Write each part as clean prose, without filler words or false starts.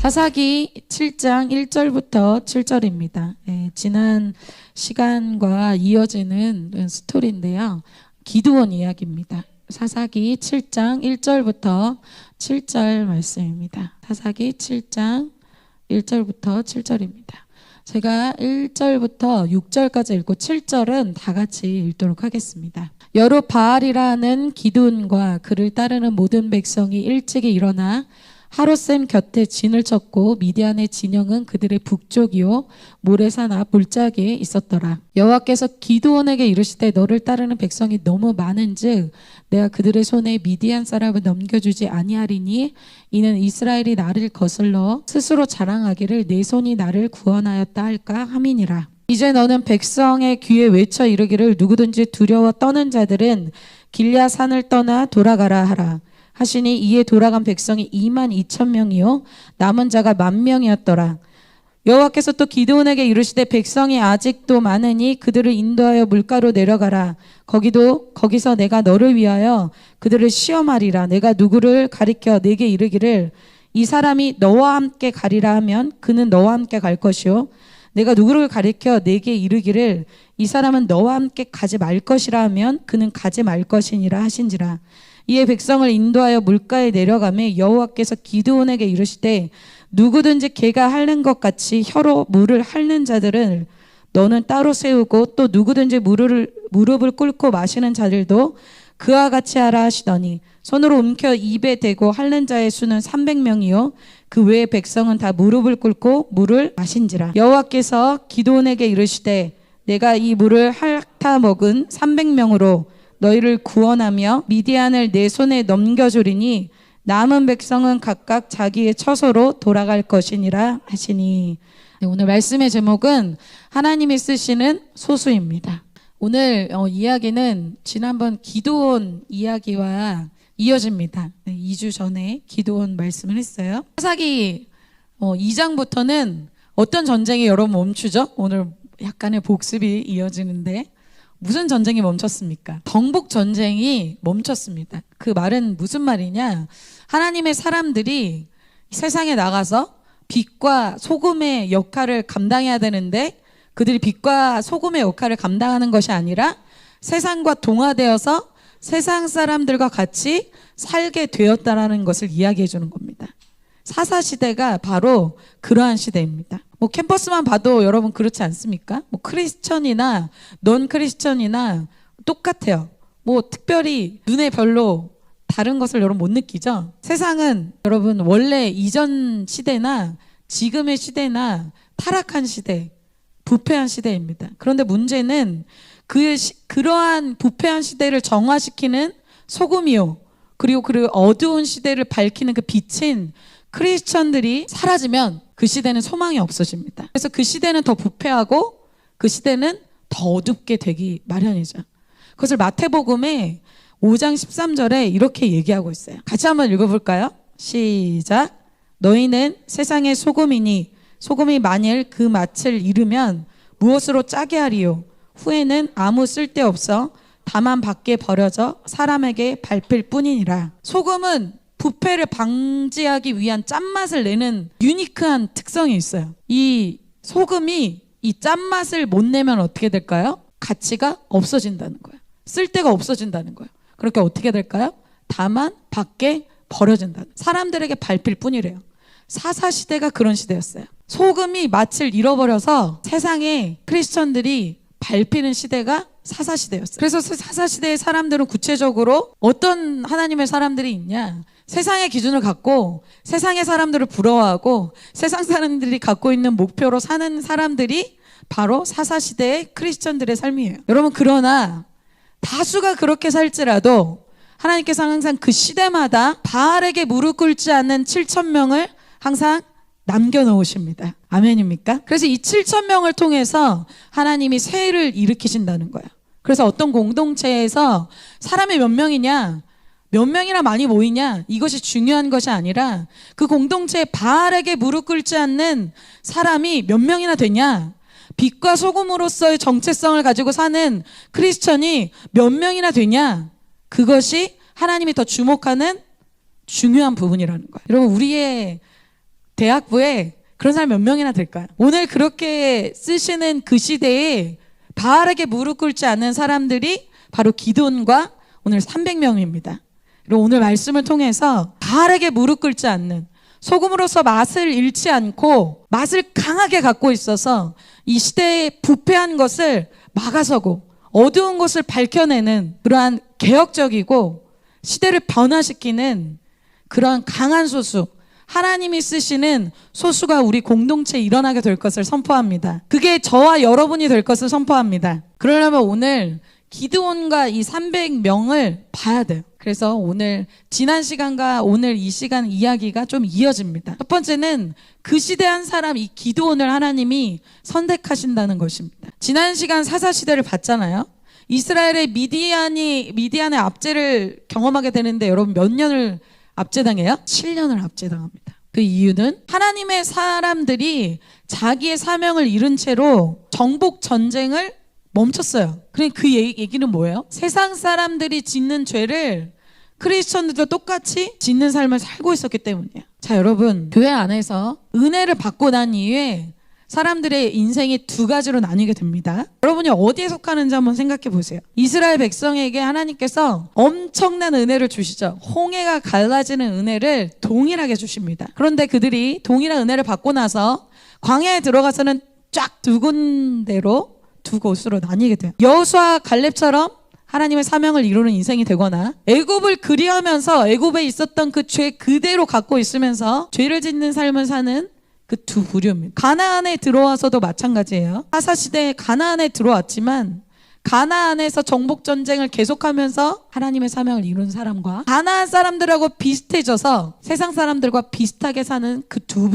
사사기 7장 1절부터 7절입니다. 지난 시간과 이어지는 스토리인데요. 기드온 이야기입니다. 사사기 7장 1절부터 7절 말씀입니다. 사사기 7장 1절부터 7절입니다. 제가 1절부터 6절까지 읽고 7절은 다 같이 읽도록 하겠습니다. 여룻바알이라는 기드온과 그를 따르는 모든 백성이 일찍이 일어나 하롯셈 곁에 진을 쳤고 미디안의 진영은 그들의 북쪽이요 모레산 앞 물자기에 있었더라. 여호와께서 기드온에게 이르시되 너를 따르는 백성이 너무 많은즉 내가 그들의 손에 미디안 사람을 넘겨주지 아니하리니 이는 이스라엘이 나를 거슬러 스스로 자랑하기를 내 손이 나를 구원하였다 할까 함이니라. 이제 너는 백성의 귀에 외쳐 이르기를 누구든지 두려워 떠는 자들은 길랴 산을 떠나 돌아가라 하라. 하시니 이에 돌아간 백성이 22,000명이요 남은 자가 10,000명이었더라. 여호와께서 또 기드온에게 이르시되 백성이 아직도 많으니 그들을 인도하여 물가로 내려가라. 거기서 내가 너를 위하여 그들을 시험하리라. 내가 누구를 가리켜 내게 이르기를 이 사람이 너와 함께 가리라 하면 그는 너와 함께 갈 것이요 내가 누구를 가리켜 내게 이르기를 이 사람은 너와 함께 가지 말 것이라 하면 그는 가지 말 것이니라 하신지라. 이에 백성을 인도하여 물가에 내려가매 여호와께서 기드온에게 이르시되 누구든지 개가 핥는 것 같이 혀로 물을 핥는 자들을 너는 따로 세우고 또 누구든지 무릎을 꿇고 마시는 자들도 그와 같이 하라 하시더니 손으로 움켜 입에 대고 핥는 자의 수는 300명이요 그 외의 백성은 다 무릎을 꿇고 물을 마신지라. 여호와께서 기드온에게 이르시되 내가 이 물을 핥아 먹은 300명으로 너희를 구원하며 미디안을 내 손에 넘겨주리니 남은 백성은 각각 자기의 처소로 돌아갈 것이니라 하시니. 오늘 말씀의 제목은 하나님이 쓰시는 소수입니다. 오늘 이야기는 지난번 기드온 이야기와 이어집니다. 2주 전에 기드온 말씀을 했어요. 사사기 2장부터는 어떤 전쟁이 여러분 멈추죠? 오늘 약간의 복습이 이어지는데 무슨 전쟁이 멈췄습니까? 정복 전쟁이 멈췄습니다. 그 말은 무슨 말이냐? 하나님의 사람들이 세상에 나가서 빛과 소금의 역할을 감당해야 되는데 그들이 빛과 소금의 역할을 감당하는 것이 아니라 세상과 동화되어서 세상 사람들과 같이 살게 되었다라는 것을 이야기해 주는 겁니다. 사사시대가 바로 그러한 시대입니다. 캠퍼스만 봐도 여러분 그렇지 않습니까? 크리스천이나 넌 크리스천이나 똑같아요. 특별히 눈에 별로 다른 것을 여러분 못 느끼죠? 세상은 여러분 원래 이전 시대나 지금의 시대나 타락한 시대, 부패한 시대입니다. 그런데 문제는 그러한 부패한 시대를 정화시키는 소금이요 그리고 그 어두운 시대를 밝히는 그 빛인 크리스천들이 사라지면 그 시대는 소망이 없어집니다. 그래서 그 시대는 더 부패하고 그 시대는 더 어둡게 되기 마련이죠. 그것을 마태복음에 5장 13절에 이렇게 얘기하고 있어요. 같이 한번 읽어볼까요? 시작. 너희는 세상의 소금이니 소금이 만일 그 맛을 잃으면 무엇으로 짜게 하리요? 후에는 아무 쓸데없어 다만 밖에 버려져 사람에게 밟힐 뿐이니라. 소금은 부패를 방지하기 위한 짠맛을 내는 유니크한 특성이 있어요. 이 소금이 이 짠맛을 못 내면 어떻게 될까요? 가치가 없어진다는 거예요. 쓸데가 없어진다는 거예요. 그렇게 어떻게 될까요? 다만 밖에 버려진다는, 사람들에게 밟힐 뿐이래요. 사사시대가 그런 시대였어요. 소금이 맛을 잃어버려서 세상에 크리스천들이 밟히는 시대가 사사시대였어요. 그래서 사사시대의 사람들은 구체적으로 어떤 하나님의 사람들이 있냐? 세상의 기준을 갖고 세상의 사람들을 부러워하고 세상 사람들이 갖고 있는 목표로 사는 사람들이 바로 사사시대의 크리스천들의 삶이에요. 여러분, 그러나 다수가 그렇게 살지라도 하나님께서 항상 그 시대마다 바알에게 무릎 꿇지 않는 7,000명을 항상 남겨놓으십니다. 아멘입니까? 그래서 이 7,000명을 통해서 하나님이 세일을 일으키신다는 거예요. 그래서 어떤 공동체에서 사람이 몇 명이냐, 몇 명이나 많이 모이냐, 이것이 중요한 것이 아니라 그 공동체에 바알에게 무릎 꿇지 않는 사람이 몇 명이나 되냐, 빛과 소금으로서의 정체성을 가지고 사는 크리스천이 몇 명이나 되냐, 그것이 하나님이 더 주목하는 중요한 부분이라는 거예요. 여러분, 우리의 대학부에 그런 사람 몇 명이나 될까요? 오늘 그렇게 쓰시는 그 시대에 바르게 무릎 꿇지 않는 사람들이 바로 기드온과 오늘 300명입니다. 그리고 오늘 말씀을 통해서 바르게 무릎 꿇지 않는, 소금으로서 맛을 잃지 않고 맛을 강하게 갖고 있어서 이 시대의 부패한 것을 막아서고 어두운 것을 밝혀내는 그러한 개혁적이고 시대를 변화시키는 그러한 강한 소수, 하나님이 쓰시는 소수가 우리 공동체에 일어나게 될 것을 선포합니다. 그게 저와 여러분이 될 것을 선포합니다. 그러려면 오늘 기드온과 이 300명을 봐야 돼요. 그래서 오늘 지난 시간과 오늘 이 시간 이야기가 좀 이어집니다. 첫 번째는 그 시대 한 사람, 이 기드온을 하나님이 선택하신다는 것입니다. 지난 시간 사사시대를 봤잖아요. 이스라엘의 미디안의 압제를 경험하게 되는데 여러분 몇 년을 압제당해요? 7년을 압제당합니다. 그 이유는 하나님의 사람들이 자기의 사명을 잃은 채로 정복 전쟁을 멈췄어요. 그러니까 그 얘기는 뭐예요? 세상 사람들이 짓는 죄를 크리스천들도 똑같이 짓는 삶을 살고 있었기 때문이에요. 자, 여러분, 교회 안에서 은혜를 받고 난 이후에 사람들의 인생이 두 가지로 나뉘게 됩니다. 여러분이 어디에 속하는지 한번 생각해 보세요. 이스라엘 백성에게 하나님께서 엄청난 은혜를 주시죠. 홍해가 갈라지는 은혜를 동일하게 주십니다. 그런데 그들이 동일한 은혜를 받고 나서 광야에 들어가서는 쫙 두 군데로, 두 곳으로 나뉘게 돼요. 여호수아 갈렙처럼 하나님의 사명을 이루는 인생이 되거나, 애굽을 그리하면서 애굽에 있었던 그 죄 그대로 갖고 있으면서 죄를 짓는 삶을 사는 그 두 부류입니다. 가나안에 들어와서도 마찬가지예요. 사사시대에 가나안에 들어왔지만 가나안에서 정복전쟁을 계속하면서 하나님의 사명을 이룬 사람과 가나안 사람들하고 비슷해져서 세상 사람들과 비슷하게 사는 그 두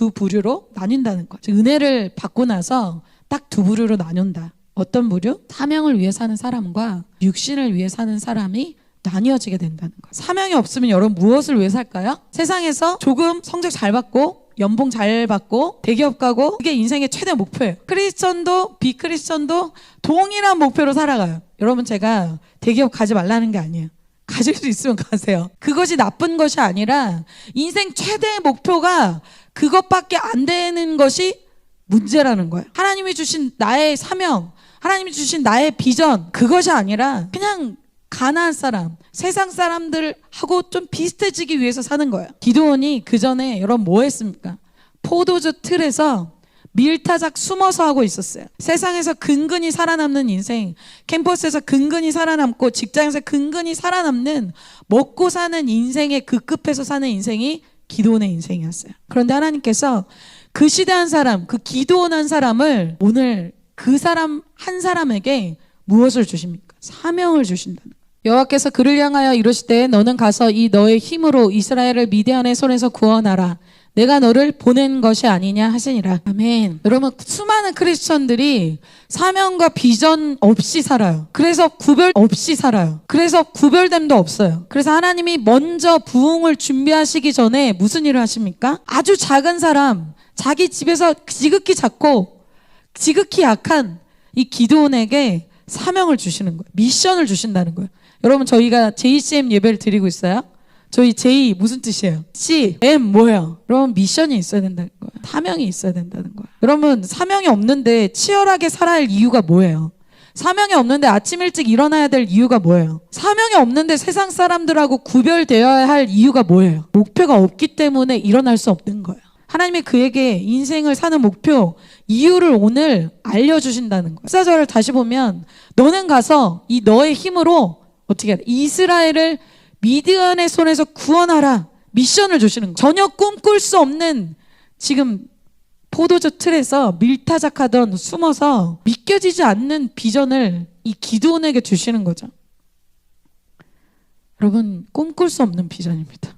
부류로 나뉜다는 거죠. 은혜를 받고 나서 딱 두 부류로 나뉜다. 어떤 부류? 사명을 위해 사는 사람과 육신을 위해 사는 사람이 나뉘어지게 된다는 거예요. 사명이 없으면 여러분 무엇을 위해 살까요? 세상에서 조금 성적 잘 받고 연봉 잘 받고 대기업 가고, 그게 인생의 최대 목표예요. 크리스천도 비크리스천도 동일한 목표로 살아가요. 여러분, 제가 대기업 가지 말라는 게 아니에요. 가질 수 있으면 가세요. 그것이 나쁜 것이 아니라 인생 최대 목표가 그것밖에 안 되는 것이 문제라는 거예요. 하나님이 주신 나의 사명, 하나님이 주신 나의 비전, 그것이 아니라 그냥 가나안 사람, 세상 사람들하고 좀 비슷해지기 위해서 사는 거예요. 기드온이 그 전에 여러분 뭐 했습니까? 포도주 틀에서 밀타작 숨어서 하고 있었어요. 세상에서 근근히 살아남는 인생, 캠퍼스에서 근근히 살아남고 직장에서 근근히 살아남는, 먹고 사는 인생의 그 급에서 사는 인생이 기드온의 인생이었어요. 그런데 하나님께서 그 시대 한 사람, 그 기드온 한 사람을 오늘 그 사람 한 사람에게 무엇을 주십니까? 사명을 주신다는 거예요. 여호와께서 그를 향하여 이르시되 너는 가서 이 너의 힘으로 이스라엘을 미디안의 손에서 구원하라. 내가 너를 보낸 것이 아니냐 하시니라. 아멘. 여러분, 수많은 크리스천들이 사명과 비전 없이 살아요. 그래서 구별 없이 살아요. 그래서 구별됨도 없어요. 그래서 하나님이 먼저 부흥을 준비하시기 전에 무슨 일을 하십니까? 아주 작은 사람, 자기 집에서 지극히 작고 지극히 약한 이 기드온에게 사명을 주시는 거예요. 미션을 주신다는 거예요. 여러분, 저희가 JCM 예배를 드리고 있어요. 저희 J 무슨 뜻이에요? C, M 뭐예요? 여러분, 미션이 있어야 된다는 거예요. 사명이 있어야 된다는 거예요. 여러분, 사명이 없는데 치열하게 살아야 할 이유가 뭐예요? 사명이 없는데 아침 일찍 일어나야 될 이유가 뭐예요? 사명이 없는데 세상 사람들하고 구별되어야 할 이유가 뭐예요? 목표가 없기 때문에 일어날 수 없는 거예요. 하나님이 그에게 인생을 사는 목표, 이유를 오늘 알려주신다는 거예요. 14절을 다시 보면 너는 가서 이 너의 힘으로 어떻게 해야 돼? 이스라엘을 미디안의 손에서 구원하라. 미션을 주시는 거예요. 전혀 꿈꿀 수 없는, 지금 포도주 틀에서 밀타작하던 숨어서 믿겨지지 않는 비전을 이 기드온에게 주시는 거죠. 여러분, 꿈꿀 수 없는 비전입니다.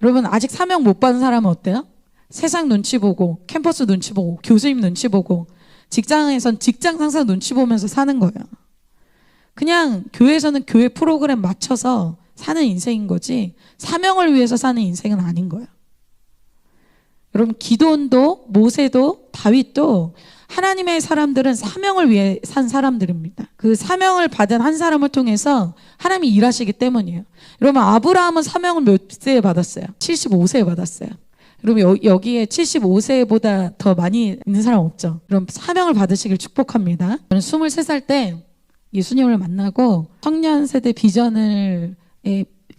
여러분, 아직 사명 못 받은 사람은 어때요? 세상 눈치 보고, 캠퍼스 눈치 보고, 교수님 눈치 보고, 직장에선 직장 상사 눈치 보면서 사는 거예요. 그냥 교회에서는 교회 프로그램 맞춰서 사는 인생인 거지 사명을 위해서 사는 인생은 아닌 거예요. 여러분, 기드온도 모세도 다윗도 하나님의 사람들은 사명을 위해 산 사람들입니다. 그 사명을 받은 한 사람을 통해서 하나님이 일하시기 때문이에요. 여러분, 아브라함은 사명을 몇 세에 받았어요? 75세에 받았어요. 여러분, 여기에 75세보다 더 많이 있는 사람 없죠? 그럼 사명을 받으시길 축복합니다. 저는 23살 때 예수님을 만나고 청년 세대 비전을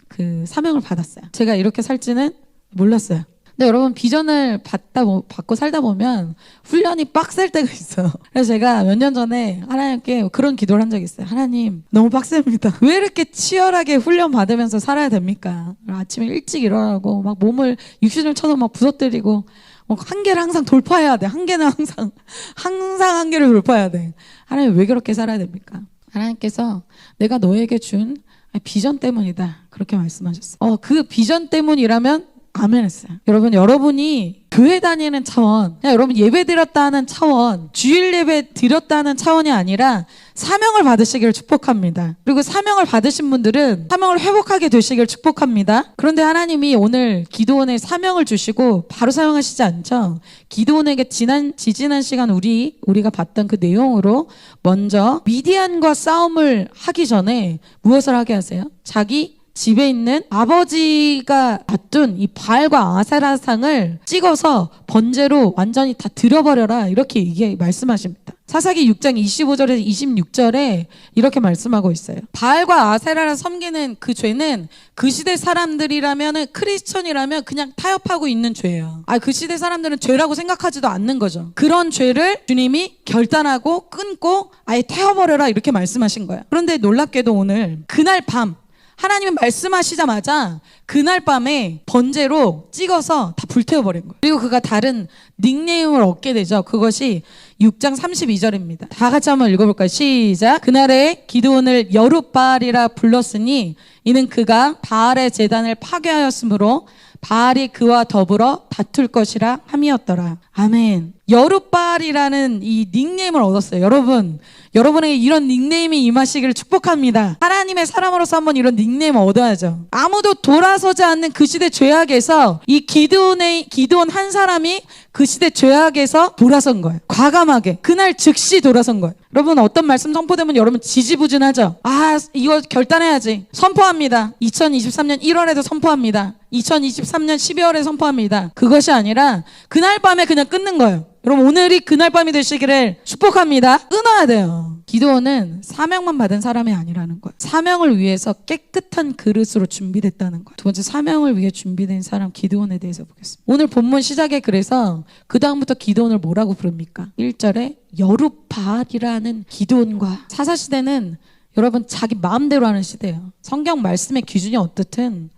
그 사명을 받았어요. 제가 이렇게 살지는 몰랐어요. 근데 여러분, 비전을 받고 살다 보면 훈련이 빡셀 때가 있어요. 그래서 제가 몇 년 전에 하나님께 그런 기도를 한 적이 있어요. 하나님, 너무 빡셉니다. 왜 이렇게 치열하게 훈련 받으면서 살아야 됩니까? 아침에 일찍 일어나고 막 몸을 육신을 쳐서 막 부서뜨리고 한계를 항상 돌파해야 돼. 한계는 항상 한계를 돌파해야 돼. 하나님, 왜 그렇게 살아야 됩니까? 하나님께서 내가 너에게 준 비전 때문이다, 그렇게 말씀하셨어요. 그 비전 때문이라면 아멘 했어요. 여러분, 여러분이 교회 다니는 차원, 그냥 여러분 예배 드렸다는 차원, 주일 예배 드렸다는 차원이 아니라 사명을 받으시기를 축복합니다. 그리고 사명을 받으신 분들은 사명을 회복하게 되시기를 축복합니다. 그런데 하나님이 오늘 기드온에 사명을 주시고 바로 사용하시지 않죠. 기드온에게 지지난 시간 우리가 봤던 그 내용으로 먼저 미디안과 싸움을 하기 전에 무엇을 하게 하세요? 자기 집에 있는 아버지가 놔둔 이 바알과 아세라상을 찍어서 번제로 완전히 다 들여버려라, 이렇게 이게 말씀하십니다. 사사기 6장 25절에서 26절에 이렇게 말씀하고 있어요. 바알과 아세라를 섬기는 그 죄는 그 시대 사람들이라면, 크리스천이라면 그냥 타협하고 있는 죄예요. 그 시대 사람들은 죄라고 생각하지도 않는 거죠. 그런 죄를 주님이 결단하고 끊고 아예 태워버려라, 이렇게 말씀하신 거예요. 그런데 놀랍게도 오늘 그날 밤 하나님이 말씀하시자마자 그날 밤에 번제로 찍어서 다 불태워버린 거예요. 그리고 그가 다른 닉네임을 얻게 되죠. 그것이 6장 32절입니다. 다 같이 한번 읽어볼까요? 시작. 그날에 기드온을 여룻바알이라 불렀으니 이는 그가 바알의 제단을 파괴하였으므로 바알이 그와 더불어 다툴 것이라 함이었더라. 아멘. 여룻바알이라는 이 닉네임을 얻었어요. 여러분에게 이런 닉네임이 임하시기를 축복합니다. 하나님의 사람으로서 한번 이런 닉네임을 얻어야죠. 아무도 돌아서지 않는 그 시대 죄악에서 이 기드온 한 사람이 그 시대 죄악에서 돌아선 거예요. 과감하게 그날 즉시 돌아선 거예요. 여러분, 어떤 말씀 선포되면 여러분 지지부진하죠. 이거 결단해야지. 선포합니다. 2023년 1월에도 선포합니다. 2023년 12월에 선포합니다. 그것이 아니라 그날 밤에 그냥 끊는 거예요. 여러분, 오늘이 그날 밤이 되시기를 축복합니다. 끊어야 돼요. 기드온은 사명만 받은 사람이 아니라는 거예요. 사명을 위해서 깨끗한 그릇으로 준비됐다는 거예요. 두 번째, 사명을 위해 준비된 사람 기드온에 대해서 보겠습니다. 오늘 본문 시작에 그래서 그 다음부터 기드온을 뭐라고 부릅니까? 1절에 여룻바알이라는 기드온과, 사사시대는 여러분 자기 마음대로 하는 시대예요. 성경 말씀의 기준이 어떻든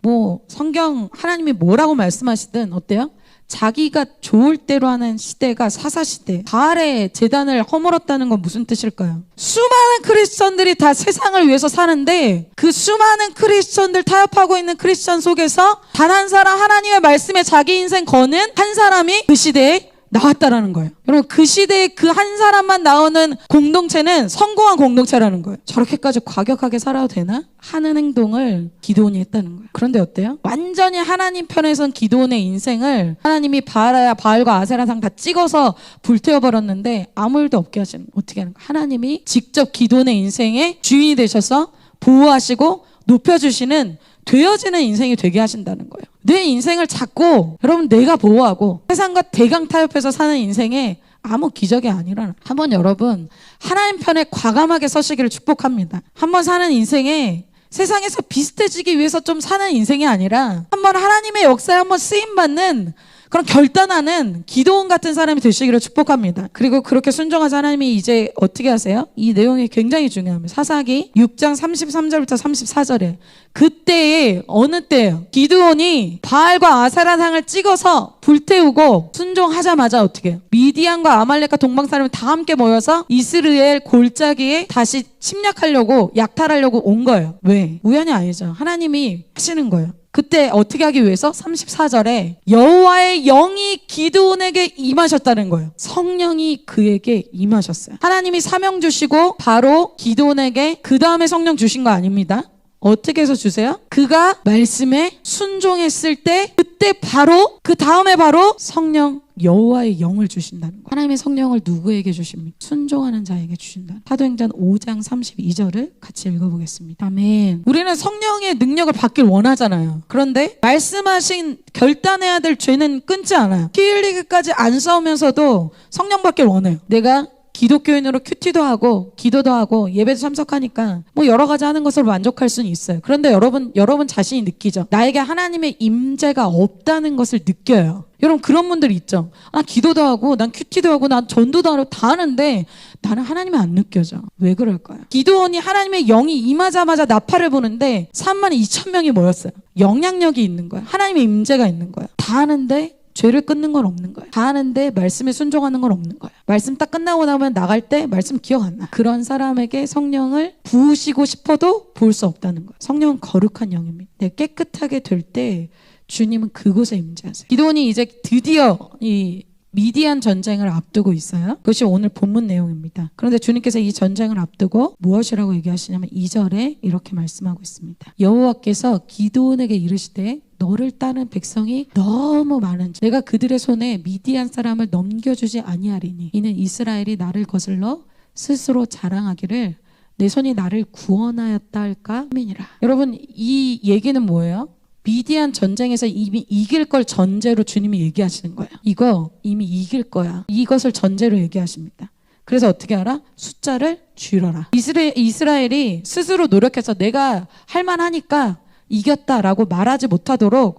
성경 하나님이 뭐라고 말씀하시든 어때요? 자기가 좋을 대로 하는 시대가 사사시대. 바알의 제단을 허물었다는 건 무슨 뜻일까요? 수많은 크리스천들이 다 세상을 위해서 사는데 그 수많은 크리스천들, 타협하고 있는 크리스천 속에서 단 한 사람 하나님의 말씀에 자기 인생 거는 한 사람이 그 시대에 나왔다라는 거예요. 여러분, 그 시대에 그 한 사람만 나오는 공동체는 성공한 공동체라는 거예요. 저렇게까지 과격하게 살아도 되나? 하는 행동을 기드온이 했다는 거예요. 그런데 어때요? 완전히 하나님 편에선 기드온의 인생을 하나님이 바알과 아세라상 다 찍어서 불태워버렸는데 아무 일도 없게 하시는 거예요. 어떻게 하는 거예요? 하나님이 직접 기드온의 인생의 주인이 되셔서 보호하시고 높여주시는, 되어지는 인생이 되게 하신다는 거예요. 내 인생을 자꾸 여러분 내가 보호하고 세상과 대강 타협해서 사는 인생에 아무 기적이 아니라, 한번 여러분 하나님 편에 과감하게 서시기를 축복합니다. 한번 사는 인생에 세상에서 비슷해지기 위해서 좀 사는 인생이 아니라 한번 하나님의 역사에 한번 쓰임받는 그런 결단하는 기드온 같은 사람이 되시기를 축복합니다. 그리고 그렇게 순종하신 하나님이 이제 어떻게 하세요? 이 내용이 굉장히 중요합니다. 사사기 6장 33절부터 34절에 그때에 어느 때예요? 기드온이 바알과 아세라상을 찍어서 불태우고 순종하자마자 어떻게 해요? 미디안과 아말렉과 동방 사람이 다 함께 모여서 이스라엘 골짜기에 다시 침략하려고, 약탈하려고 온 거예요. 왜? 우연이 아니죠. 하나님이 하시는 거예요. 그때 어떻게 하기 위해서? 34절에 여호와의 영이 기드온에게 임하셨다는 거예요. 성령이 그에게 임하셨어요. 하나님이 사명 주시고 바로 기드온에게 그 다음에 성령 주신 거 아닙니다. 어떻게 해서 주세요? 그가 말씀에 순종했을 때 그때 바로 그 다음에 바로 성령 여호와의 영을 주신다는 거예요. 하나님의 성령을 누구에게 주십니까? 순종하는 자에게 주신다. 사도행전 5장 32절을 같이 읽어보겠습니다. 아멘. 우리는 성령의 능력을 받길 원하잖아요. 그런데 말씀하신 결단해야 될 죄는 끊지 않아요. 피 흘리기까지 안 싸우면서도 성령 받길 원해요. 내가 기독교인으로 큐티도 하고 기도도 하고 예배도 참석하니까 뭐 여러 가지 하는 것으로 만족할 수는 있어요. 그런데 여러분 자신이 느끼죠. 나에게 하나님의 임재가 없다는 것을 느껴요. 여러분 그런 분들 있죠. 기도도 하고 난 큐티도 하고 난 전도도 하고 다 하는데 나는 하나님이 안 느껴져. 왜 그럴까요? 기도원이 하나님의 영이 임하자마자 나팔을 부는데 32,000명이 모였어요. 영향력이 있는 거야. 하나님의 임재가 있는 거야. 다 하는데 죄를 끊는 건 없는 거예요. 다 하는데 말씀에 순종하는 건 없는 거예요. 말씀 딱 끝나고 나면 나갈 때 말씀 기억 안 나. 그런 사람에게 성령을 부으시고 싶어도 부을 수 없다는 거예요. 성령은 거룩한 영입니다. 내가 깨끗하게 될 때 주님은 그곳에 임재하세요. 기도원이 이제 드디어 이 미디안 전쟁을 앞두고 있어요. 그것이 오늘 본문 내용입니다. 그런데 주님께서 이 전쟁을 앞두고 무엇이라고 얘기하시냐면 2절에 이렇게 말씀하고 있습니다. 여호와께서 기도원에게 이르시되 너를 따르는 백성이 너무 많은지 내가 그들의 손에 미디안 사람을 넘겨주지 아니하리니 이는 이스라엘이 나를 거슬러 스스로 자랑하기를 내 손이 나를 구원하였다 할까 함이니라. 여러분 이 얘기는 뭐예요? 미디안 전쟁에서 이미 이길 걸 전제로 주님이 얘기하시는 거예요. 이거 이미 이길 거야. 이것을 전제로 얘기하십니다. 그래서 어떻게 알아? 숫자를 줄여라. 이스라엘이 스스로 노력해서 내가 할만하니까 이겼다라고 말하지 못하도록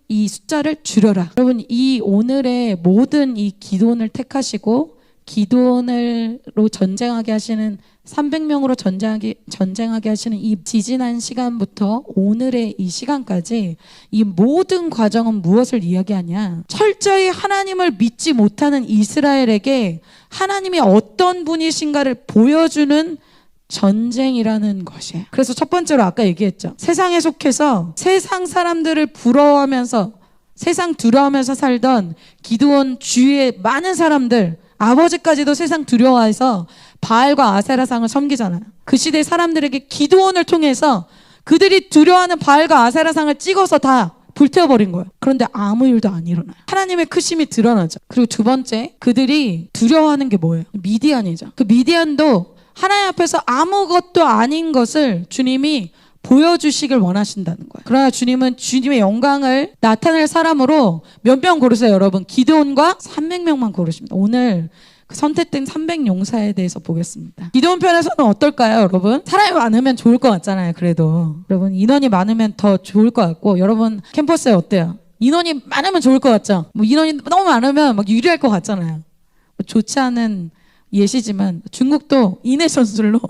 이 숫자를 줄여라. 여러분 이 오늘의 모든 이 기도원을 택하시고 기도원으로 전쟁하게 하시는 300명으로 전쟁하게 하시는 이 지지난 시간부터 오늘의 이 시간까지 이 모든 과정은 무엇을 이야기하냐? 철저히 하나님을 믿지 못하는 이스라엘에게 하나님이 어떤 분이신가를 보여주는 전쟁이라는 것이에요. 그래서 첫 번째로 아까 얘기했죠. 세상에 속해서 세상 사람들을 부러워하면서 세상 두려워하면서 살던 기드온 주위의 많은 사람들, 아버지까지도 세상 두려워해서 바알과 아세라상을 섬기잖아요. 그 시대 사람들에게 기드온을 통해서 그들이 두려워하는 바알과 아세라상을 찍어서 다 불태워버린 거예요. 그런데 아무 일도 안 일어나요. 하나님의 크심이 드러나죠. 그리고 두 번째, 그들이 두려워하는 게 뭐예요? 미디안이죠. 그 미디안도 하나님 앞에서 아무것도 아닌 것을 주님이 보여주시길 원하신다는 거예요. 그러나 주님은 주님의 영광을 나타낼 사람으로 몇 명 고르세요, 여러분? 기드온과 300명만 고르십니다. 오늘 그 선택된 300용사에 대해서 보겠습니다. 기드온 편에서는 어떨까요, 여러분? 사람이 많으면 좋을 것 같잖아요, 그래도. 여러분, 인원이 많으면 더 좋을 것 같고, 여러분, 캠퍼스에 어때요? 인원이 많으면 좋을 것 같죠? 인원이 너무 많으면 막 유리할 것 같잖아요. 좋지 않은 예시지만 중국도 인해 전술로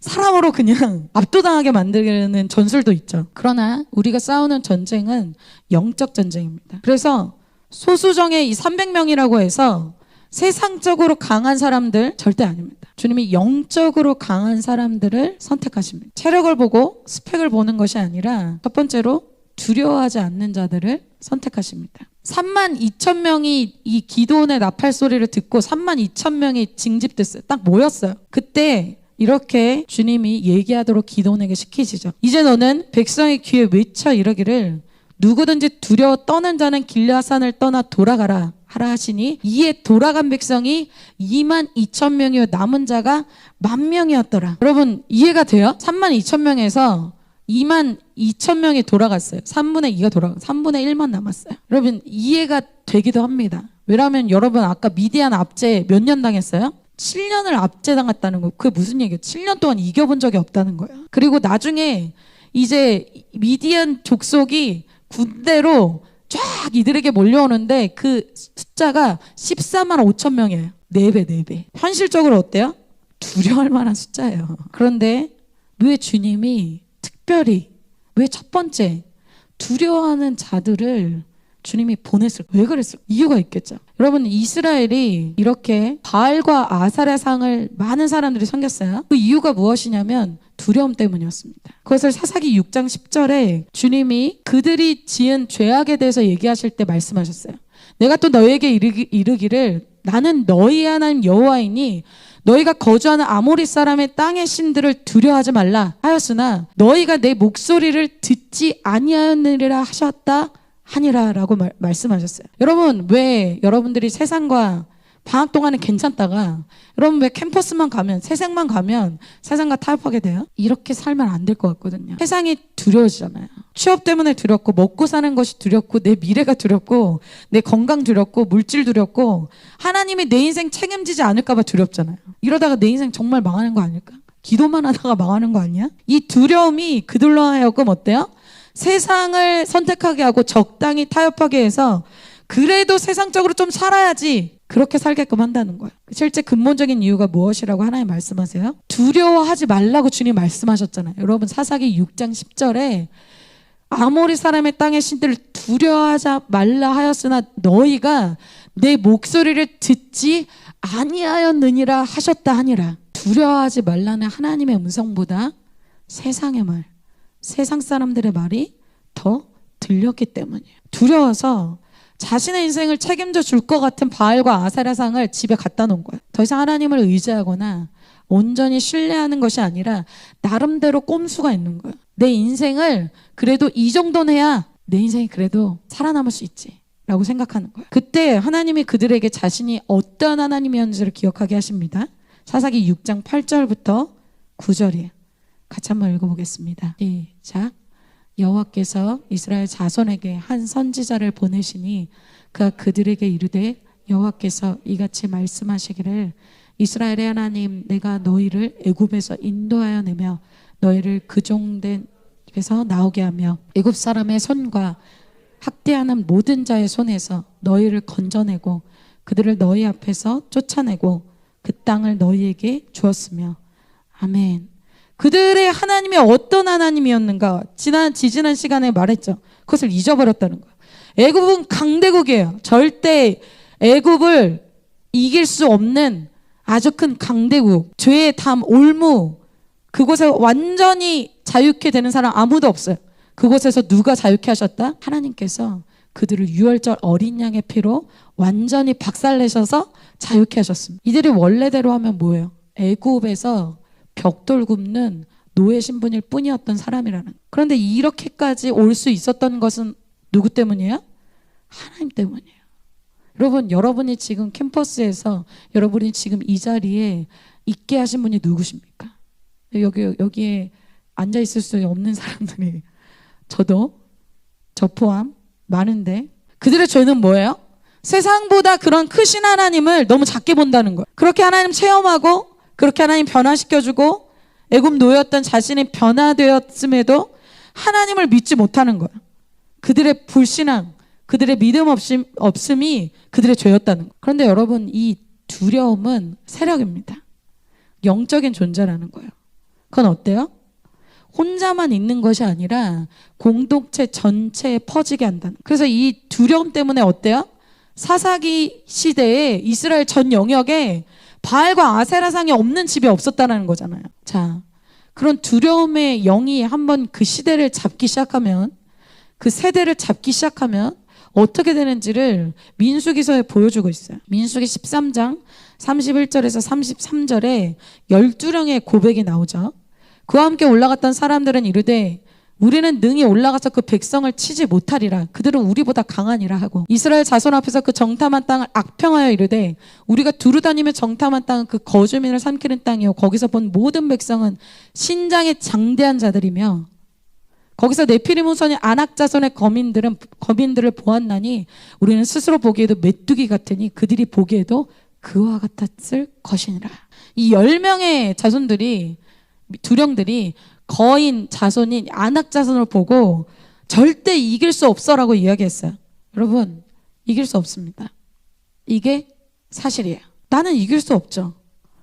사람으로 그냥 압도당하게 만드는 전술도 있죠. 그러나 우리가 싸우는 전쟁은 영적 전쟁입니다. 그래서 소수정의 이 300명이라고 해서 세상적으로 강한 사람들 절대 아닙니다. 주님이 영적으로 강한 사람들을 선택하십니다. 체력을 보고 스펙을 보는 것이 아니라 첫 번째로 두려워하지 않는 자들을 선택하십니다. 32,000명이 이 기드온의 나팔 소리를 듣고 32,000명이 징집됐어요. 딱 모였어요. 그때 이렇게 주님이 얘기하도록 기드온에게 시키시죠. 이제 너는 백성의 귀에 외쳐 이르기를 누구든지 두려워 떠는 자는 길앗산을 떠나 돌아가라 하라 하시니 이에 돌아간 백성이 22,000명이요 남은 자가 10,000명이었더라. 여러분 이해가 돼요? 32,000명에서 22,000명이 돌아갔어요. 3분의 2가 돌아갔어요. 3분의 1만 남았어요. 여러분 이해가 되기도 합니다. 왜냐하면 여러분 아까 미디안 압제 몇 년 당했어요? 7년을 압제당했다는 거. 그게 무슨 얘기예요? 7년 동안 이겨본 적이 없다는 거예요. 그리고 나중에 이제 미디안 족속이 군대로 쫙 이들에게 몰려오는데 그 숫자가 14만 5천 명이에요. 4배. 현실적으로 어때요? 두려워할 만한 숫자예요. 그런데 왜 주님이 특별히 왜 첫 번째 두려워하는 자들을 주님이 보냈을까? 왜 그랬을까? 이유가 있겠죠. 여러분 이스라엘이 이렇게 바알과 아사랴상을 많은 사람들이 섬겼어요. 그 이유가 무엇이냐면 두려움 때문이었습니다. 그것을 사사기 6장 10절에 주님이 그들이 지은 죄악에 대해서 얘기하실 때 말씀하셨어요. 내가 또 너에게 이르기를 나는 너희의 하나님 여호와이니 너희가 거주하는 아모리 사람의 땅의 신들을 두려워하지 말라 하였으나 너희가 내 목소리를 듣지 아니하였느니라 하셨다 하니라 라고 말씀하셨어요. 여러분, 왜 여러분들이 세상과 방학 동안은 괜찮다가 여러분 왜 캠퍼스만 가면, 세상만 가면 세상과 타협하게 돼요? 이렇게 살면 안 될 것 같거든요. 세상이 두려워지잖아요. 취업 때문에 두렵고, 먹고 사는 것이 두렵고, 내 미래가 두렵고, 내 건강 두렵고, 물질 두렵고, 하나님이 내 인생 책임지지 않을까 봐 두렵잖아요. 이러다가 내 인생 정말 망하는 거 아닐까? 기도만 하다가 망하는 거 아니야? 이 두려움이 그들로 하여금 어때요? 세상을 선택하게 하고 적당히 타협하게 해서 그래도 세상적으로 좀 살아야지 그렇게 살게끔 한다는 거예요. 실제 근본적인 이유가 무엇이라고 하나님 말씀하세요? 두려워하지 말라고 주님 말씀하셨잖아요. 여러분 사사기 6장 10절에 아모리 사람의 땅의 신들을 두려워하지 말라 하였으나 너희가 내 목소리를 듣지 아니하였느니라 하셨다 하니라. 두려워하지 말라는 하나님의 음성보다 세상의 말, 세상 사람들의 말이 더 들렸기 때문이에요. 두려워서 자신의 인생을 책임져 줄 것 같은 바알과 아세라상을 집에 갖다 놓은 거예요. 더 이상 하나님을 의지하거나 온전히 신뢰하는 것이 아니라 나름대로 꼼수가 있는 거예요. 내 인생을 그래도 이 정도는 해야 내 인생이 그래도 살아남을 수 있지 라고 생각하는 거예요. 그때 하나님이 그들에게 자신이 어떤 하나님이었는지를 기억하게 하십니다. 사사기 6장 8절부터 9절이에요. 같이 한번 읽어보겠습니다. 시작. 여호와께서 이스라엘 자손에게 한 선지자를 보내시니 그가 그들에게 이르되 여호와께서 이같이 말씀하시기를 이스라엘의 하나님 내가 너희를 애굽에서 인도하여 내며 너희를 그 종된 집에서 나오게 하며 애굽 사람의 손과 학대하는 모든 자의 손에서 너희를 건져내고 그들을 너희 앞에서 쫓아내고 그 땅을 너희에게 주었으며 아멘. 그들의 하나님이 어떤 하나님이었는가 지지난 시간에 말했죠. 그것을 잊어버렸다는 거예요. 애굽은 강대국이에요. 절대 애굽을 이길 수 없는 아주 큰 강대국. 죄의 담, 올무. 그곳에 완전히 자유케 되는 사람 아무도 없어요. 그곳에서 누가 자유케 하셨다? 하나님께서 그들을 유월절 어린 양의 피로 완전히 박살내셔서 자유케 하셨습니다. 이들이 원래대로 하면 뭐예요? 애굽에서 벽돌 굽는 노예 신분일 뿐이었던 사람이라는. 그런데 이렇게까지 올 수 있었던 것은 누구 때문이에요? 하나님 때문이에요. 여러분, 여러분이 지금 캠퍼스에서 여러분이 지금 이 자리에 있게 하신 분이 누구십니까? 여기에 앉아 있을 수 없는 사람들이 저도 저 포함 많은데 그들의 죄는 뭐예요? 세상보다 그런 크신 하나님을 너무 작게 본다는 거예요. 그렇게 하나님 체험하고 그렇게 하나님 변화시켜주고 애굽 노예였던 자신이 변화되었음에도 하나님을 믿지 못하는 거예요. 그들의 불신앙, 그들의 믿음 없음이 그들의 죄였다는 거예요. 그런데 여러분 이 두려움은 세력입니다. 영적인 존재라는 거예요. 그건 어때요? 혼자만 있는 것이 아니라 공동체 전체에 퍼지게 한다는. 그래서 이 두려움 때문에 어때요? 사사기 시대에 이스라엘 전 영역에 바알과 아세라상이 없는 집이 없었다는 거잖아요. 자, 그런 두려움의 영이 한번 그 시대를 잡기 시작하면, 그 세대를 잡기 시작하면 어떻게 되는지를 민수기서에 보여주고 있어요. 민수기 13장 31절에서 33절에 12명의 고백이 나오죠. 그와 함께 올라갔던 사람들은 이르되 우리는 능히 올라가서 그 백성을 치지 못하리라. 그들은 우리보다 강하니라 하고 이스라엘 자손 앞에서 그 정탐한 땅을 악평하여 이르되 우리가 두루 다니며 정탐한 땅은 그 거주민을 삼키는 땅이요 거기서 본 모든 백성은 신장에 장대한 자들이며 거기서 네피림 후손이 아낙 자손의 거민들을 보았나니 우리는 스스로 보기에도 메뚜기 같으니 그들이 보기에도 그와 같았을 것이니라. 이 10명의 자손들이 두령들이 거인 자손인 아낙 자손을 보고 절대 이길 수 없어라고 이야기했어요. 여러분 이길 수 없습니다. 이게 사실이에요. 나는 이길 수 없죠.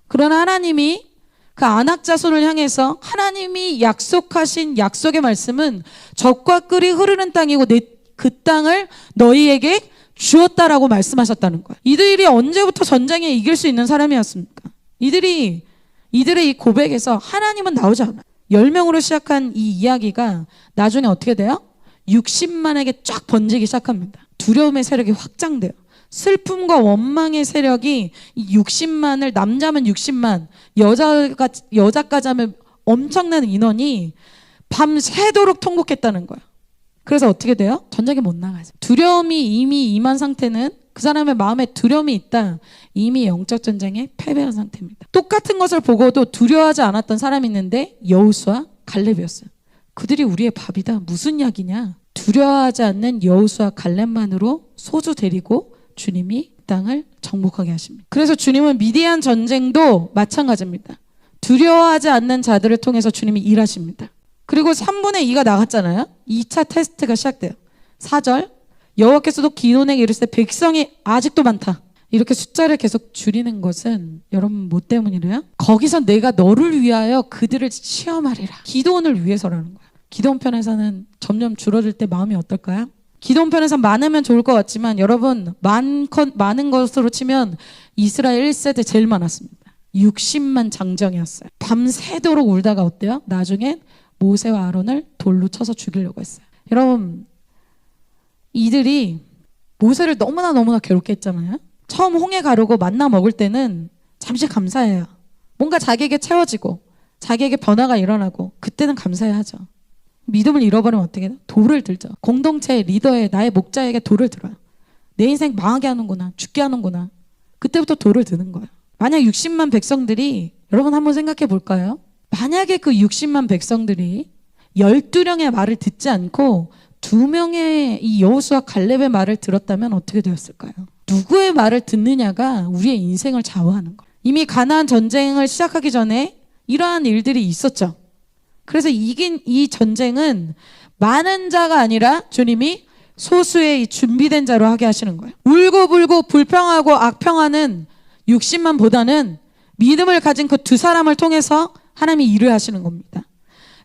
그러나 하나님이 그 아낙 자손을 향해서 하나님이 약속하신 약속의 말씀은 젖과 꿀이 흐르는 땅이고 그 땅을 너희에게 주었다라고 말씀하셨다는 거예요. 이들이 언제부터 전쟁에 이길 수 있는 사람이었습니까? 이들의 이 고백에서 하나님은 나오지 않아요. 10명으로 시작한 이 이야기가 나중에 어떻게 돼요? 60만에게 쫙 번지기 시작합니다. 두려움의 세력이 확장돼요. 슬픔과 원망의 세력이 60만을, 남자면 60만, 여자까지 하면 엄청난 인원이 밤새도록 통곡했다는 거야. 그래서 어떻게 돼요? 전쟁에 못 나가죠. 두려움이 이미 임한 상태는, 그 사람의 마음에 두려움이 있다, 이미 영적 전쟁에 패배한 상태입니다. 똑같은 것을 보고도 두려워하지 않았던 사람이 있는데 여호수아, 갈렙이었어요. 그들이 우리의 밥이다. 무슨 약이냐? 두려워하지 않는 여호수아, 갈렙만으로 소주 데리고 주님이 땅을 정복하게 하십니다. 그래서 주님은 미디안 전쟁도 마찬가지입니다. 두려워하지 않는 자들을 통해서 주님이 일하십니다. 그리고 3분의 2가 나갔잖아요. 2차 테스트가 시작돼요. 4절, 여호와께서도 기도원에게 이르시되 백성이 아직도 많다. 이렇게 숫자를 계속 줄이는 것은 여러분 뭐 때문이래요? 거기서 내가 너를 위하여 그들을 시험하리라. 기도원을 위해서라는 거야. 기도원 편에서는 점점 줄어들 때 마음이 어떨까요? 기도원 편에서 많으면 좋을 것 같지만 여러분, 많은 것으로 치면 이스라엘 1세대 제일 많았습니다. 60만 장정이었어요. 밤새도록 울다가 어때요? 나중엔 모세와 아론을 돌로 쳐서 죽이려고 했어요. 여러분, 이들이 모세를 너무나 괴롭게 했잖아요. 처음 홍해 가르고 만나 먹을 때는 잠시 감사해요. 뭔가 자기에게 채워지고 자기에게 변화가 일어나고 그때는 감사해야죠. 믿음을 잃어버리면 어떻게 돼요? 돌을 들죠. 공동체의 리더의, 나의 목자에게 돌을 들어요. 내 인생 망하게 하는구나, 죽게 하는구나. 그때부터 돌을 드는 거예요. 만약 60만 백성들이, 여러분 한번 생각해 볼까요? 만약에 그 60만 백성들이 12명의 말을 듣지 않고 2명의 이 여호수아, 갈렙의 말을 들었다면 어떻게 되었을까요? 누구의 말을 듣느냐가 우리의 인생을 좌우하는 거예요. 이미 가나안 전쟁을 시작하기 전에 이러한 일들이 있었죠. 그래서 이긴 이 전쟁은 많은 자가 아니라 주님이 소수의 이 준비된 자로 하게 하시는 거예요. 울고불고 불평하고 악평하는 60만보다는 믿음을 가진 그 두 사람을 통해서 하나님이 일을 하시는 겁니다.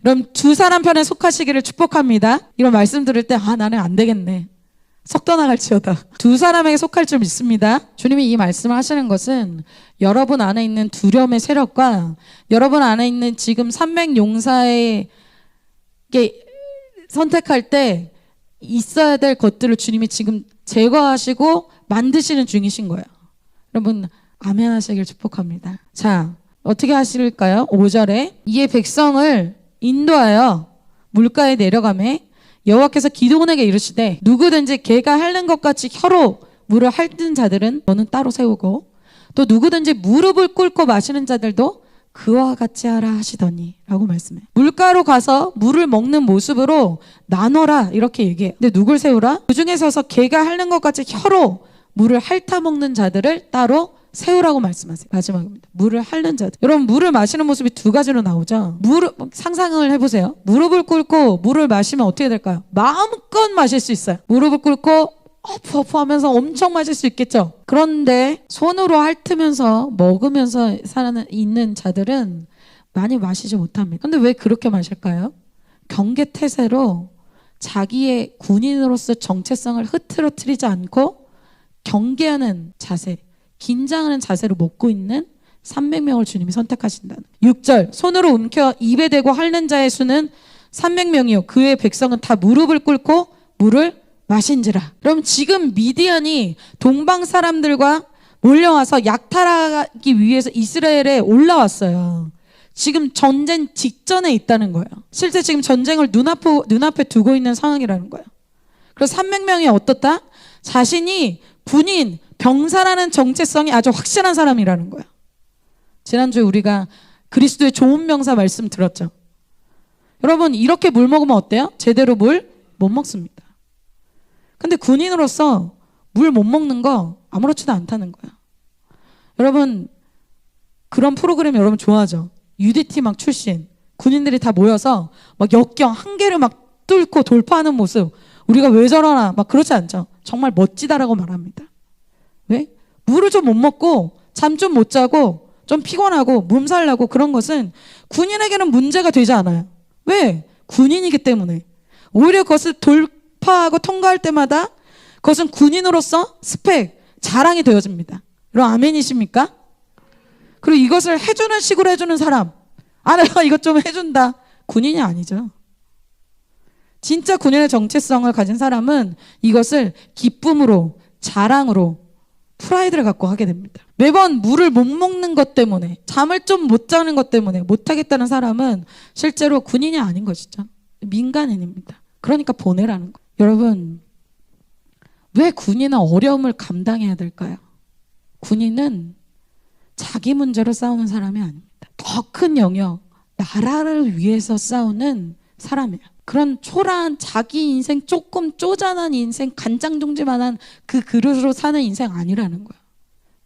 그럼 두 사람 편에 속하시기를 축복합니다. 이런 말씀 들을 때 나는 안 되겠네, 썩 떠나갈지어다, 두 사람에게 속할 줄 믿습니다. 주님이 이 말씀을 하시는 것은 여러분 안에 있는 두려움의 세력과 여러분 안에 있는 지금 300용사에게 선택할 때 있어야 될 것들을 주님이 지금 제거하시고 만드시는 중이신 거예요. 여러분 아멘 하시길 축복합니다. 자, 어떻게 하실까요? 5절에 이에 백성을 인도하여 물가에 내려가매 여호와께서 기드온에게 이르시되 누구든지 개가 핥는 것 같이 혀로 물을 핥는 자들은 너는 따로 세우고 또 누구든지 무릎을 꿇고 마시는 자들도 그와 같이 하라 하시더니 라고 말씀해. 물가로 가서 물을 먹는 모습으로 나눠라 이렇게 얘기해. 근데 누굴 세우라? 그 중에 서서 개가 핥는 것 같이 혀로 물을 핥아 먹는 자들을 따로 세우라고 말씀하세요. 마지막입니다. 물을 핥는 자들. 여러분 물을 마시는 모습이 두 가지로 나오죠. 상상을 해보세요. 무릎을 꿇고 물을 마시면 어떻게 될까요? 마음껏 마실 수 있어요. 무릎을 꿇고 어프어프 하면서 엄청 마실 수 있겠죠. 그런데 손으로 핥으면서 먹으면서 있는 자들은 많이 마시지 못합니다. 근데 왜 그렇게 마실까요? 경계태세로 자기의 군인으로서 정체성을 흐트러뜨리지 않고 경계하는 자세, 긴장하는 자세로 먹고 있는 300명을 주님이 선택하신다는. 6절, 손으로 움켜 입에 대고 핥는 자의 수는 300명이요 그의 백성은 다 무릎을 꿇고 물을 마신지라. 그럼 지금 미디안이 동방 사람들과 몰려와서 약탈하기 위해서 이스라엘에 올라왔어요. 지금 전쟁 직전에 있다는 거예요. 실제 지금 전쟁을 눈앞에 두고 있는 상황이라는 거예요. 그래서 300명이 어떻다? 자신이 군인, 병사라는 정체성이 아주 확실한 사람이라는 거예요. 지난주에 우리가 그리스도의 좋은 명사 말씀 들었죠. 여러분 이렇게 물 먹으면 어때요? 제대로 물 못 먹습니다. 근데 군인으로서 물 못 먹는 거 아무렇지도 않다는 거예요. 여러분 그런 프로그램 여러분 좋아하죠? UDT 막 출신 군인들이 다 모여서 막 역경 한계를 막 뚫고 돌파하는 모습, 우리가 왜 저러나 막 그렇지 않죠? 정말 멋지다라고 말합니다. 왜? 물을 좀 못 먹고 잠 좀 못 자고 좀 피곤하고 몸살 나고 그런 것은 군인에게는 문제가 되지 않아요. 왜? 군인이기 때문에. 오히려 그것을 돌파하고 통과할 때마다 그것은 군인으로서 스펙, 자랑이 되어집니다. 여러분 아멘이십니까? 그리고 이것을 해주는 식으로 해주는 사람, 내가 이것 좀 해준다, 군인이 아니죠. 진짜 군인의 정체성을 가진 사람은 이것을 기쁨으로, 자랑으로 프라이드를 갖고 하게 됩니다. 매번 물을 못 먹는 것 때문에, 잠을 좀 못 자는 것 때문에 못하겠다는 사람은 실제로 군인이 아닌 것이죠. 민간인입니다. 그러니까 보내라는 거예요. 여러분, 왜 군인은 어려움을 감당해야 될까요? 군인은 자기 문제로 싸우는 사람이 아닙니다. 더 큰 영역, 나라를 위해서 싸우는 사람이에요. 그런 초라한 자기 인생, 조금 쪼잔한 인생, 간장종지만한 그 그릇으로 사는 인생 아니라는 거예요.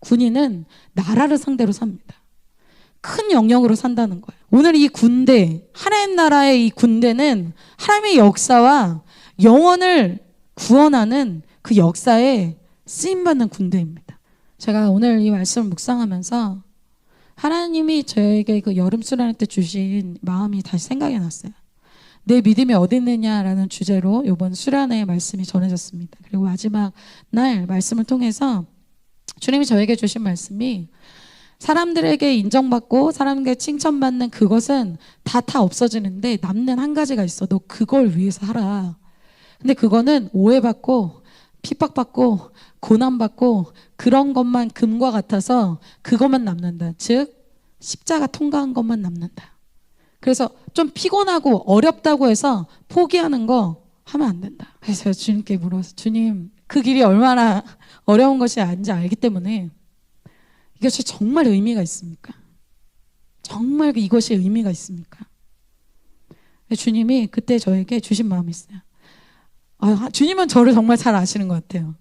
군인은 나라를 상대로 삽니다. 큰 영역으로 산다는 거예요. 오늘 이 군대, 하나님 나라의 이 군대는 하나님의 역사와 영혼을 구원하는 그 역사에 쓰임받는 군대입니다. 제가 오늘 이 말씀을 묵상하면서 하나님이 저에게 그 여름 수련회 때 주신 마음이 다시 생각이 났어요. 내 믿음이 어디 있느냐라는 주제로 이번 수련회 말씀이 전해졌습니다. 그리고 마지막 날 말씀을 통해서 주님이 저에게 주신 말씀이 사람들에게 인정받고 사람에게 칭찬받는 그것은 다 없어지는데 남는 한 가지가 있어. 너 그걸 위해서 하라. 근데 그거는 오해받고 핍박받고 고난받고 그런 것만 금과 같아서 그것만 남는다. 즉 십자가 통과한 것만 남는다. 그래서 좀 피곤하고 어렵다고 해서 포기하는 거 하면 안 된다. 그래서 제가 주님께 물어서 주님, 그 길이 얼마나 어려운 것이 아닌지 알기 때문에 이것이 정말 의미가 있습니까? 정말 이것이 의미가 있습니까? 주님이 그때 저에게 주신 마음이 있어요. 주님은 저를 정말 잘 아시는 것 같아요.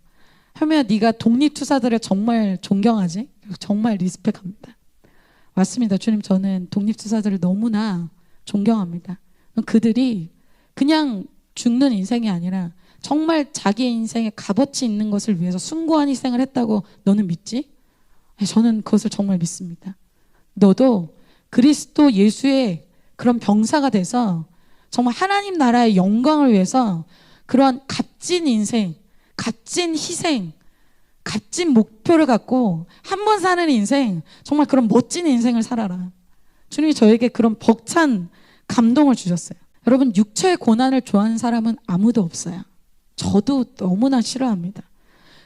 현미야, 네가 독립투사들을 정말 존경하지? 정말 리스펙합니다. 맞습니다. 주님, 저는 독립투사들을 너무나 존경합니다. 그들이 그냥 죽는 인생이 아니라 정말 자기의 인생에 값어치 있는 것을 위해서 숭고한 희생을 했다고 너는 믿지? 저는 그것을 정말 믿습니다. 너도 그리스도 예수의 그런 병사가 돼서 정말 하나님 나라의 영광을 위해서 그러한 값진 인생, 값진 희생, 값진 목표를 갖고 한 번 사는 인생, 정말 그런 멋진 인생을 살아라. 주님이 저에게 그런 벅찬 감동을 주셨어요. 여러분, 육체의 고난을 좋아하는 사람은 아무도 없어요. 저도 너무나 싫어합니다.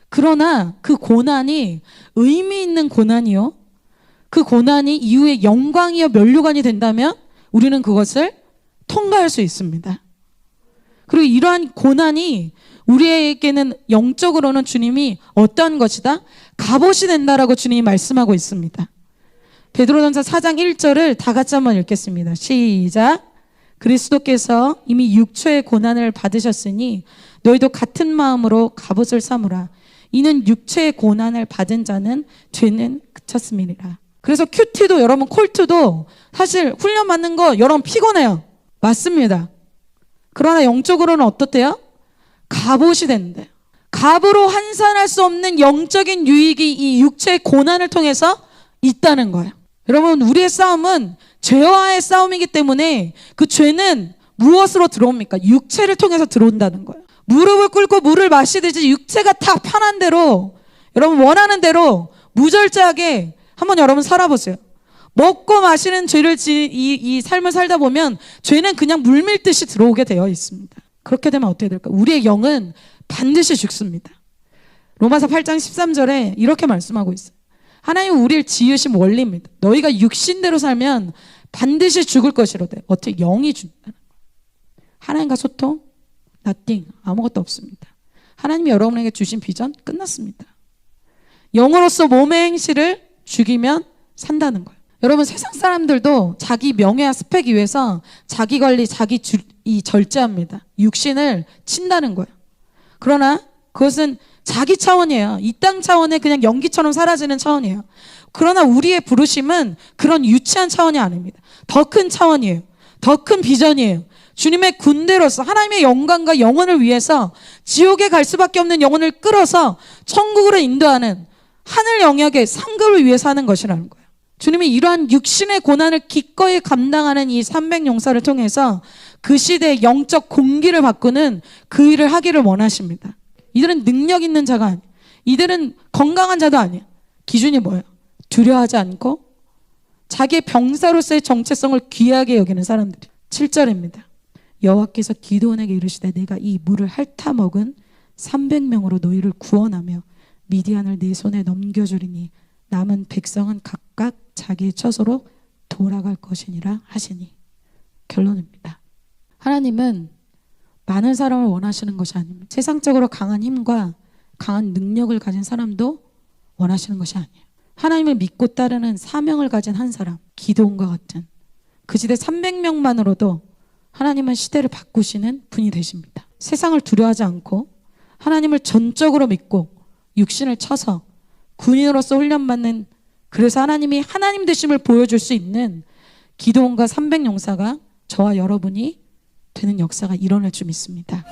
그러나 그 고난이 의미 있는 고난이요, 그 고난이 이후에 영광이요 면류관이 된다면 우리는 그것을 통과할 수 있습니다. 그리고 이러한 고난이 우리에게는 영적으로는 주님이 어떠한 것이다? 갑옷이 된다라고 주님이 말씀하고 있습니다. 베드로전서 4장 1절을 다 같이 한번 읽겠습니다. 시작. 그리스도께서 이미 육체의 고난을 받으셨으니 너희도 같은 마음으로 갑옷을 삼으라. 이는 육체의 고난을 받은 자는 죄는 그쳤음이니라. 그래서 큐티도 여러분, 콜트도 사실 훈련 받는 거 여러분 피곤해요. 맞습니다. 그러나 영적으로는 어떻대요? 갑옷이 된대요. 갑으로 환산할 수 없는 영적인 유익이 이 육체의 고난을 통해서 있다는 거예요. 여러분, 우리의 싸움은 죄와의 싸움이기 때문에 그 죄는 무엇으로 들어옵니까? 육체를 통해서 들어온다는 거예요. 무릎을 꿇고 물을 마시듯이 육체가 다 편한 대로, 여러분 원하는 대로 무절제하게 한번 여러분 살아보세요. 먹고 마시는 죄를 이 삶을 살다 보면 죄는 그냥 물밀듯이 들어오게 되어 있습니다. 그렇게 되면 어떻게 될까요? 우리의 영은 반드시 죽습니다. 로마서 8장 13절에 이렇게 말씀하고 있어요. 하나님은 우리를 지으신 원리입니다. 너희가 육신대로 살면 반드시 죽을 것이로되 어떻게 영이 죽는다는 거예요. 하나님과 소통? nothing. 아무것도 없습니다. 하나님이 여러분에게 주신 비전 끝났습니다. 영으로서 몸의 행실을 죽이면 산다는 거예요. 여러분, 세상 사람들도 자기 명예와 스펙 위해서 자기 관리, 이 절제합니다. 육신을 친다는 거예요. 그러나 그것은 자기 차원이에요. 이 땅 차원의 그냥 연기처럼 사라지는 차원이에요. 그러나 우리의 부르심은 그런 유치한 차원이 아닙니다. 더 큰 차원이에요. 더 큰 비전이에요. 주님의 군대로서 하나님의 영광과 영혼을 위해서 지옥에 갈 수밖에 없는 영혼을 끌어서 천국으로 인도하는 하늘 영역의 상급을 위해서 하는 것이라는 거예요. 주님이 이러한 육신의 고난을 기꺼이 감당하는 이 300용사를 통해서 그 시대의 영적 공기를 바꾸는 그 일을 하기를 원하십니다. 이들은 능력 있는 자가 아니에요. 이들은 건강한 자도 아니에요. 기준이 뭐예요? 두려워하지 않고 자기의 병사로서의 정체성을 귀하게 여기는 사람들이. 7절입니다. 여호와께서 기드온에게 이르시되 내가 이 물을 핥아 먹은 300명으로 너희를 구원하며 미디안을 내 손에 넘겨주리니 남은 백성은 각각 자기의 처소로 돌아갈 것이니라 하시니. 결론입니다. 하나님은 많은 사람을 원하시는 것이 아닙니다. 세상적으로 강한 힘과 강한 능력을 가진 사람도 원하시는 것이 아니에요. 하나님을 믿고 따르는 사명을 가진 한 사람, 기드온과 같은 그 시대 300명만으로도 하나님은 시대를 바꾸시는 분이 되십니다. 세상을 두려워하지 않고 하나님을 전적으로 믿고 육신을 쳐서 군인으로서 훈련받는, 그래서 하나님이 하나님 되심을 보여줄 수 있는 기드온과 300용사가 저와 여러분이 되는 역사가 일어날 줄 믿습니다.